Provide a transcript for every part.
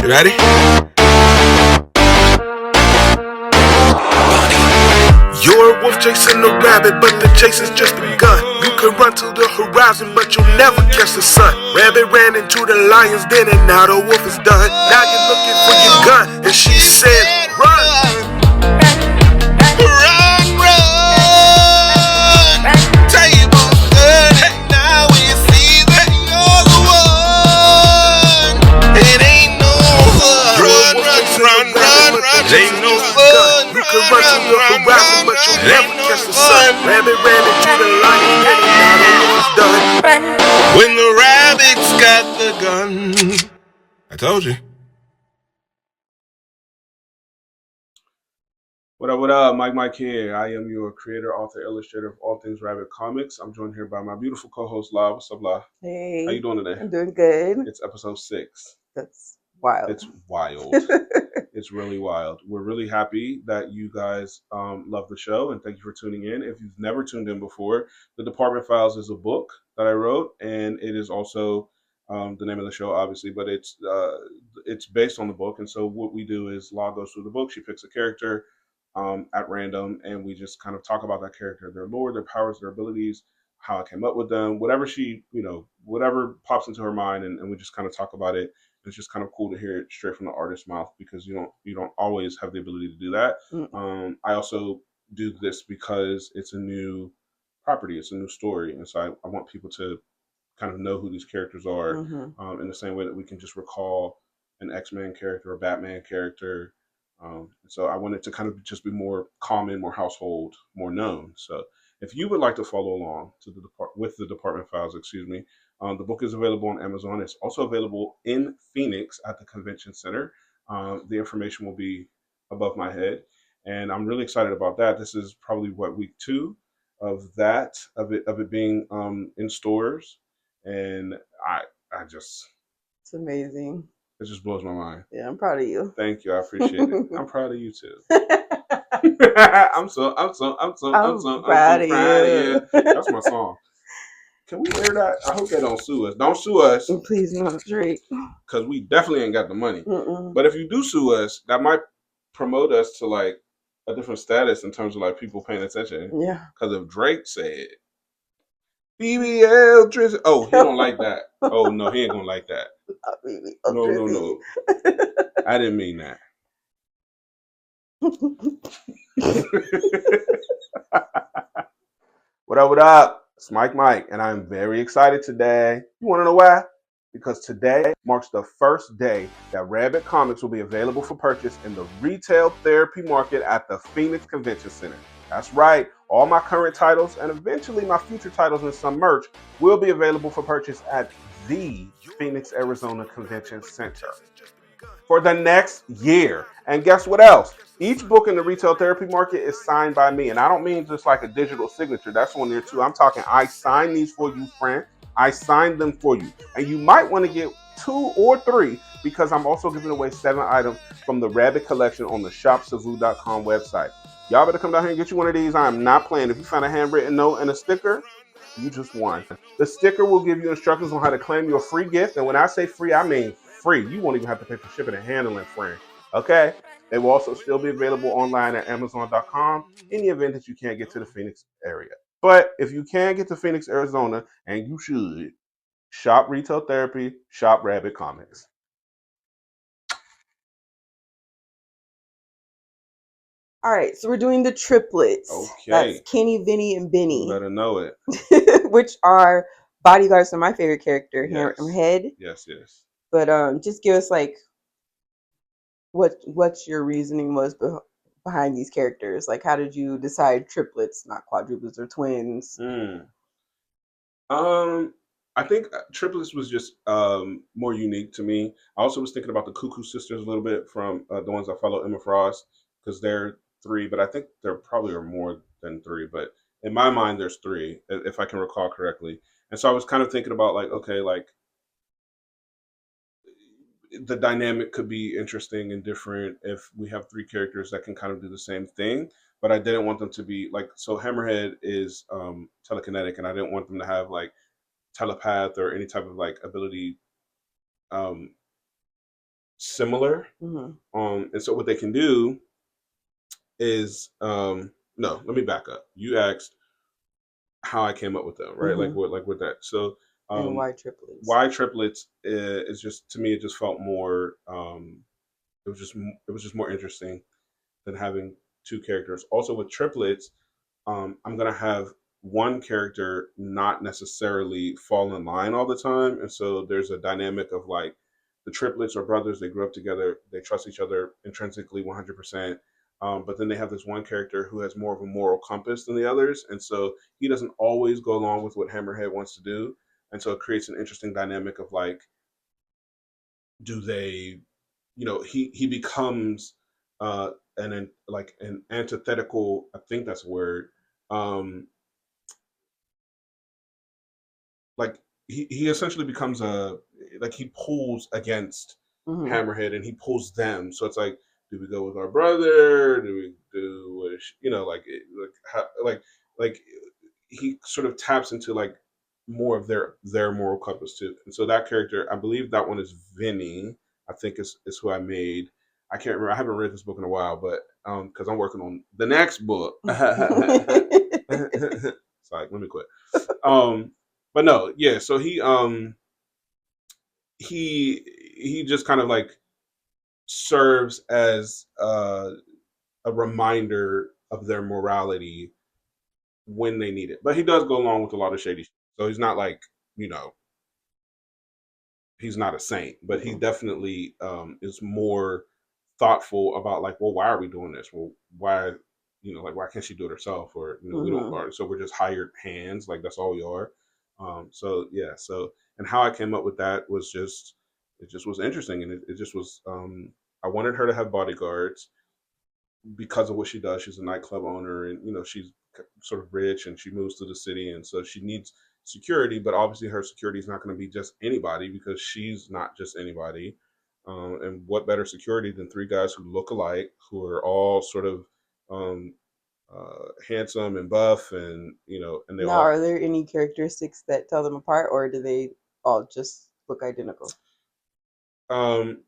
You ready? You're a wolf chasing a rabbit, but the chase has just begun. You can run to the horizon, but you'll never catch the sun. Rabbit ran into the lion's den, and now the wolf is done. Now you're looking for your gun, and she said, run. Run, run, tables turning, now we see that you're the one. It ain't no fun. Run, run, run, run, run, It ain't no fun. You can run to the horizon, but you'll never catch the sun. Rabbit ran into the lion's den, and now the wolf is done. When the rabbit's got the gun. I told you. What up? Mike here. I am your creator, author, illustrator of all things Rabbit Comics. I'm joined here by my beautiful co-host, La. What's up, La? Hey. How you doing today? I'm doing good. It's episode 6. That's wild. It's wild. It's really wild. We're really happy that you guys love the show, and thank you for tuning in. If you've never tuned in before, The Department Files is a book that I wrote, and it is also the name of the show, obviously, but it's based on the book. And so what we do is La goes through the book. She picks a character at random, and we just kind of talk about that character, their lore, their powers, their abilities, how I came up with them, whatever she, whatever pops into her mind, and we just kind of talk about it. It's just kind of cool to hear it straight from the artist's mouth, because you don't always have the ability to do that. I also do this because it's a new property, it's a new story, and so I want people to kind of know who these characters are, in the same way that we can just recall an X-Men character, a Batman character. So I wanted to kind of just be more common, more household, more known. So if you would like to follow along with the Department Files, the book is available on Amazon. It's also available in Phoenix at the Convention Center. The information will be above my head, and I'm really excited about that. This is probably week 2 of it being in stores, and I just, it's amazing. it just blows my mind. Yeah, I'm proud of you. Thank you. I appreciate it. I'm proud of you too. I'm so proud of you. That's my song. Can we air that? I hope they don't sue us. Don't sue us. Please, not Drake. Because we definitely ain't got the money. But if you do sue us, that might promote us to like a different status in terms of like people paying attention. Yeah. Because if Drake said BBL Drizzy, oh, he don't like that. Oh no, he ain't gonna like that. No. I didn't mean that. What up? It's Mike, and I'm very excited today. You want to know why? Because today marks the first day that Rabbit Comics will be available for purchase in the retail therapy market at the Phoenix Convention Center. That's right, all my current titles and eventually my future titles and some merch will be available for purchase at the Phoenix, Arizona Convention Center for the next year. And guess what else? Each book in the retail therapy market is signed by me. And I don't mean just like a digital signature. That's on there too. I'm talking, I signed these for you, friend. I signed them for you. And you might want to get 2 or 3 because I'm also giving away 7 items from the Rabbit collection on the shopsavu.com website. Y'all better come down here and get you one of these. I am not playing. If you find a handwritten note and a sticker, you just won. The sticker will give you instructions on how to claim your free gift. And when I say free, I mean free. You won't even have to pay for shipping and handling, friend. Okay? They will also still be available online at Amazon.com in the event that you can't get to the Phoenix area. But if you can get to Phoenix, Arizona, and you should, shop Retail Therapy, shop Rabbit Comics. All right, so we're doing the triplets. Okay. That's Kenny, Vinny, and Benny. You better know it. Which are bodyguards of my favorite character, Yes. Hammerhead. Yes. But just give us like what your reasoning was behind these characters. Like, how did you decide triplets, not quadruplets or twins? I think triplets was just more unique to me. I also was thinking about the Cuckoo Sisters a little bit from the ones I follow, Emma Frost, because they're 3, but I think there probably are more than 3. But in my mind, there's 3, if I can recall correctly. And so I was kind of thinking about like, okay, like the dynamic could be interesting and different if we have 3 characters that can kind of do the same thing. But I didn't want them to be like, so Hammerhead is telekinetic, and I didn't want them to have like telepath or any type of like ability similar. And so what they can do is no, let me back up. You asked how I came up with them, right? Like with that. So and why triplets? why triplets is just, to me, it just felt more it was just more interesting than having two characters. Also with triplets, I'm gonna have one character not necessarily fall in line all the time, and so there's a dynamic of like the triplets are brothers. They grew up together. They trust each other intrinsically 100%. But then they have this one character who has more of a moral compass than the others, and so he doesn't always go along with what Hammerhead wants to do, and so it creates an interesting dynamic of like, do they, he becomes like an antithetical, I think that's a word, um like he essentially becomes a, like, he pulls against Hammerhead, and he pulls them. So it's like, do we go with our brother? Do we do what like how, like he sort of taps into like more of their moral compass too. And so that character, I believe that one is Vinny. I think is who I made. I can't remember. I haven't read this book in a while, but because I'm working on the next book. It's like, let me quit. But no, yeah. So he just kind of like serves as a reminder of their morality when they need it. But he does go along with a lot of shady shit. So he's not like, you know, he's not a saint, but he definitely is more thoughtful about like, well, why are we doing this? Well, why, like, why can't she do it herself? Or, we don't, or, so we're just hired hands. Like, that's all we are. So yeah. So, and how I came up with that was just, it just was interesting. And it just was, I wanted her to have bodyguards because of what she does. She's a nightclub owner, and she's sort of rich, and she moves to the city, and so she needs security. But obviously, her security is not going to be just anybody, because she's not just anybody. And what better security than three guys who look alike, who are all sort of handsome and buff, and and they now, all. are there any characteristics that tell them apart, or do they all just look identical? Um,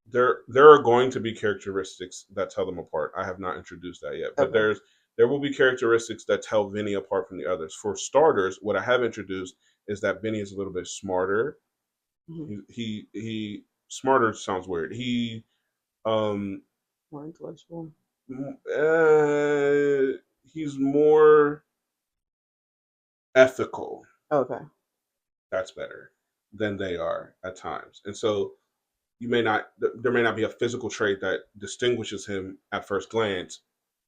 there are going to be characteristics that tell them apart. I have not introduced that yet, but Okay. there will be characteristics that tell Vinny apart from the others. For starters, what I have introduced is that Vinny is a little bit smarter. He smarter sounds weird. He More intellectual. he's more ethical. Okay. That's better than they are at times, and so there may not be a physical trait that distinguishes him at first glance,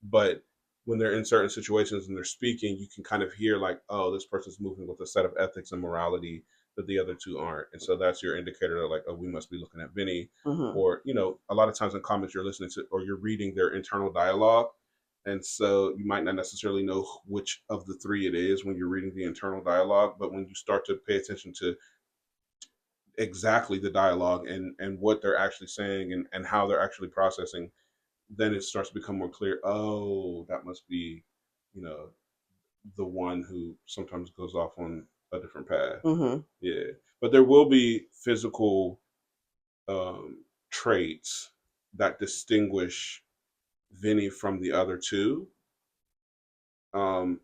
but when they're in certain situations and they're speaking, you can kind of hear like, oh, this person's moving with a set of ethics and morality that the other two aren't. And so that's your indicator that, like, oh, we must be looking at Vinny. Or, a lot of times in comics you're listening to or you're reading their internal dialogue. And so you might not necessarily know which of the three it is when you're reading the internal dialogue, but when you start to pay attention to exactly the dialogue and what they're actually saying and how they're actually processing, then it starts to become more clear. Oh, that must be, you know, the one who sometimes goes off on a different path. Yeah, but there will be physical traits that distinguish Vinny from the other two, and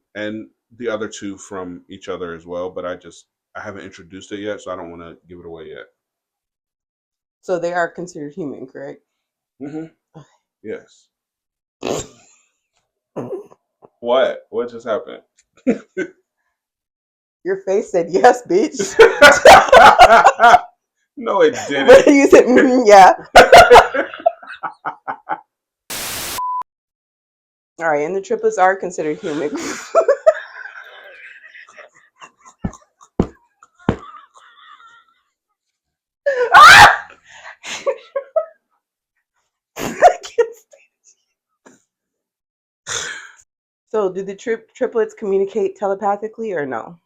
the other two from each other as well. But I haven't introduced it yet, so I don't want to give it away yet. So they are considered human, correct? Yes. What? What just happened? Your face said yes, bitch. No, it didn't. But you said, yeah. All right, and the triplets are considered human. So, do the triplets communicate telepathically or no?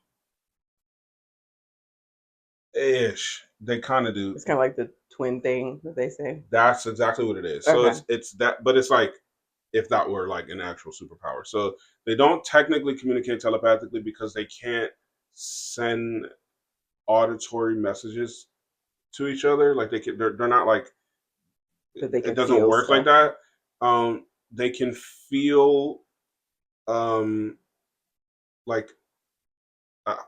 Ish. They kind of do. It's kind of like the twin thing that they say. That's exactly what it is. So it's that, but it's like if that were like an actual superpower. So they don't technically communicate telepathically because they can't send auditory messages to each other. Like they're not like But they it can doesn't feel work like stuff. that. They can feel um, like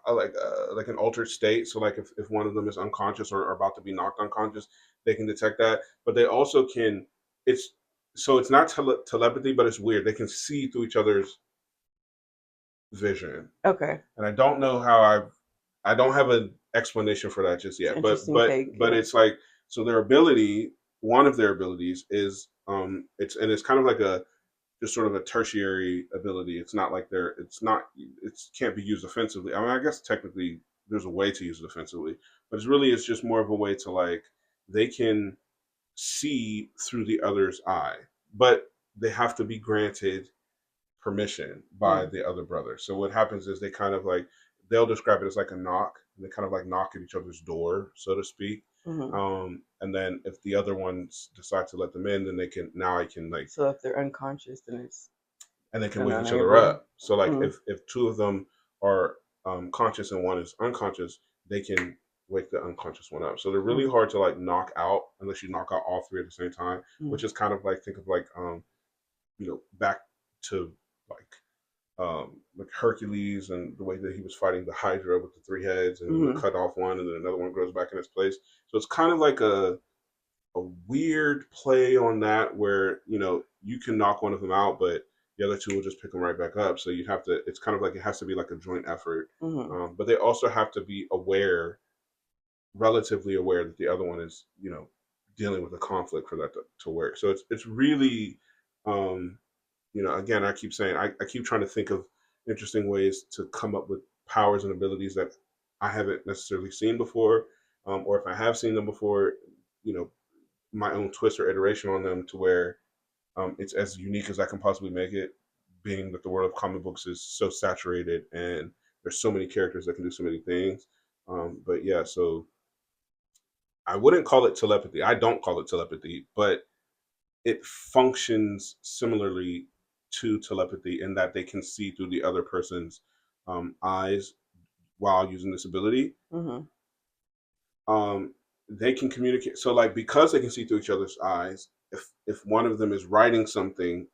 like an altered state. So like if one of them is unconscious or about to be knocked unconscious, they can detect that. But they also can. It's so it's not telepathy, but it's weird. They can see through each other's vision, Okay. and I don't know how I don't have an explanation for that just It's an yet. interesting take. But Yeah. it's like so their ability. One of their abilities is it's kind of like a just sort of a tertiary ability. It's not like it can't be used offensively. I mean, I guess technically there's a way to use it offensively, but it's just more of a way to like they can see through the other's eye, but they have to be granted permission by Mm. the other brother. So what happens is they kind of like they'll describe it as like a knock. And they kind of like knock at each other's door, so to speak. Hmm. And then if the other ones decide to let them in, then they can now I can like So if they're unconscious, then it's and they can an wake each other unable. up. So like Mm. if two of them are conscious and one is unconscious, they can wake the unconscious one up. So they're really Mm. hard to like knock out unless you knock out all three at the same time, Mm. which is kind of like think of like back to like Hercules and the way that he was fighting the Hydra with the three heads and he would Mm. cut off one and then another one grows back in its place. So it's kind of like a weird play on that where you can knock one of them out, but the other two will just pick them right back up. So you have to. It's kind of like it has to be like a joint effort, Mm. but they also have to be aware, relatively aware that the other one is dealing with a conflict for that to work. So it's really um, again I keep saying I keep trying to think of interesting ways to come up with powers and abilities that I haven't necessarily seen before, or if I have seen them before, you know my own twist or iteration on them to where it's as unique as I can possibly make it, being that the world of comic books is so saturated and there's so many characters that can do so many things. But yeah, so I wouldn't call it telepathy. I don't call it telepathy, but it functions similarly to telepathy in that they can see through the other person's eyes while using this ability. Mm. um, they can communicate. So, like, because they can see through each other's eyes, if one of them is writing something,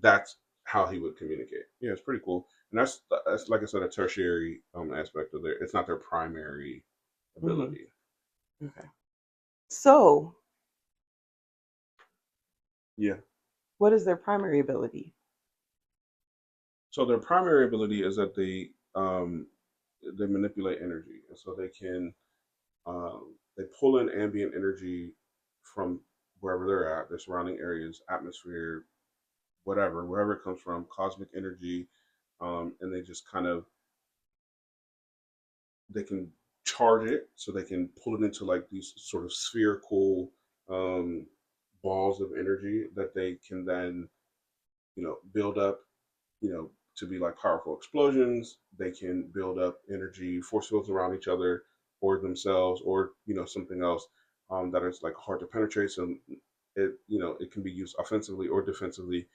that's how he would communicate. Yeah, it's pretty cool, and that's like I said, a tertiary aspect of their. It's not their primary Mm. ability. Okay. So, Yeah. what is their primary ability? So their primary ability is that they manipulate energy, and so they pull in ambient energy from wherever they're at, their surrounding areas, atmosphere, whatever, wherever it comes from, cosmic energy, and they just kind of they can charge it, so they can pull it into like these sort of spherical um, balls of energy that they can then build up to be like powerful explosions. They can build up energy force fields around each other or themselves, or something else that is like hard to penetrate. So it can be used offensively or defensively.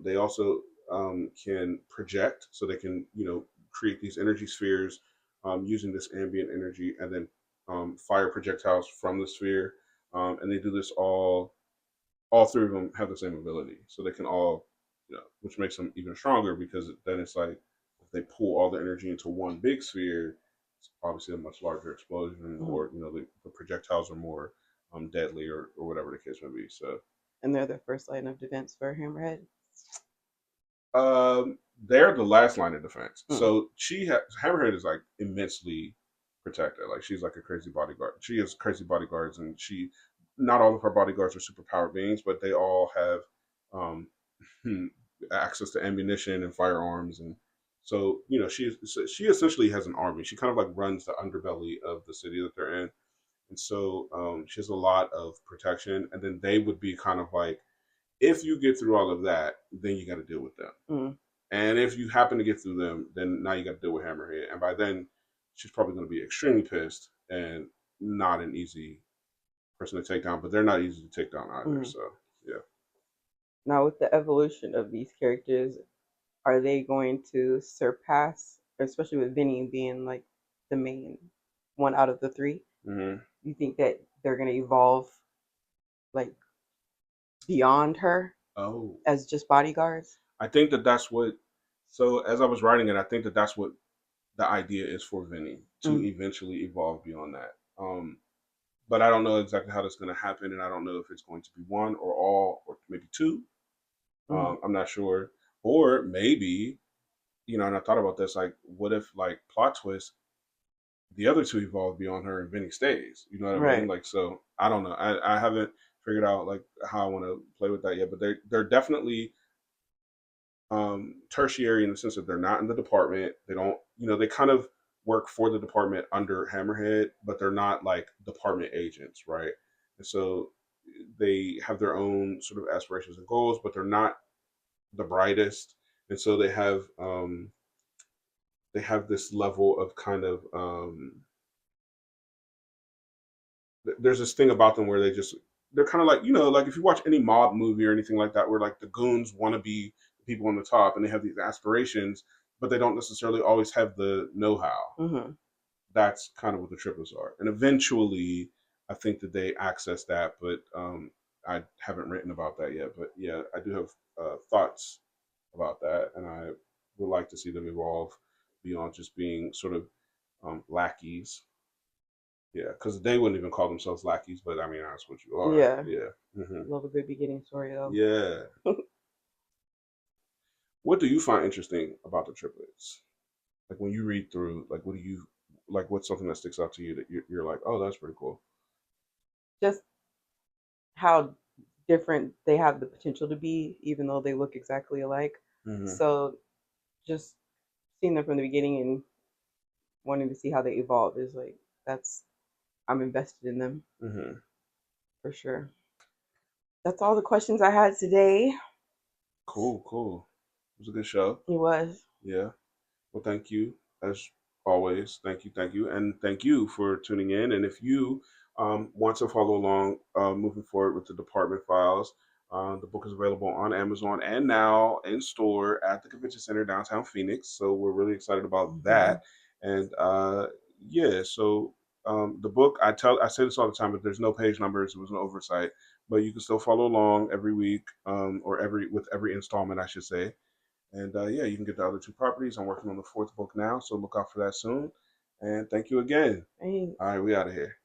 They also can project, so they can create these energy spheres using this ambient energy, and then fire projectiles from the sphere. And they do this all three of them have the same ability, so they can all, which makes them even stronger because then it's like if they pull all the energy into one big sphere, it's obviously a much larger explosion, Mm. or the projectiles are more deadly, or whatever the case may be. So And they're the first line of defense for Hammerhead. they're the last line of defense. Mm. So Hammerhead is like immensely protected. Like she's like a crazy bodyguard. She has crazy bodyguards, and not all of her bodyguards are superpowered beings, but they all have um, access to ammunition and firearms, and so she essentially has an army. She kind of like runs the underbelly of the city that they're in, and so she has a lot of protection. And then they would be kind of like, if you get through all of that, then you got to deal with them. Mm. And if you happen to get through them, then now you got to deal with Hammerhead. And by then, she's probably going to be extremely pissed and not an easy person to take down. But they're not easy to take down either. Mm. So yeah. Now, with the evolution of these characters, are they going to surpass, especially with Vinny being like the main one out of the three? hmm You think that they're going to evolve like beyond her Oh, as just bodyguards. I think that that's what. So as I was writing it, I think that that's what the idea is for Vinny to Mm. eventually evolve beyond that. But I don't know exactly how that's going to happen, and I don't know if it's going to be one or all or maybe two. Mm. I'm not sure, or maybe and I thought about this. Like, what if like plot twist, the other two evolve beyond her and Vinny stays? You know what I mean? Right. Like, so I don't know. I haven't figured out like how I want to play with that yet, but they're definitely tertiary in the sense that they're not in the department. They don't, they kind of work for the department under Hammerhead, but they're not like department agents, right? And so they have their own sort of aspirations and goals, but they're not the brightest, and so they have this level of kind of there's this thing about them where they're kind of like like if you watch any mob movie or anything like that where like the goons want to be the people on the top and they have these aspirations but they don't necessarily always have the know-how. Mm-hmm. That's kind of what the triplets are, and eventually I think that they access that, but I haven't written about that yet. But yeah, I do have thoughts about that, and I would like to see them evolve beyond just being sort of lackeys. Yeah, because they wouldn't even call themselves lackeys, but I mean that's what you are. Yeah. Yeah. Love a good beginning story though. Yeah. What do you find interesting about the triplets? Like when you read through, like what do you like? What's something that sticks out to you that you're like, oh, that's pretty cool. Just how different they have the potential to be, even though they look exactly alike. Mm-hmm. So just seeing them from the beginning and wanting to see how they evolve is like that's I'm invested in them Mm-hmm. for sure. That's all the questions I had today. Cool, cool. It was a good show. It was. Yeah. Well, thank you as always. Thank you, and thank you for tuning in. And if you want to follow along moving forward with the Department Files, the book is available on Amazon and now in store at the Convention Center downtown Phoenix. So we're really excited about Mm-hmm. that. And yeah, so the book I say this all the time, but there's no page numbers. It was an oversight, but you can still follow along every week or every installment, I should say. And yeah, you can get the other two properties. I'm working on the fourth book now, so look out for that soon. And thank you again. Thanks. All right, we out of here.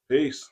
Peace.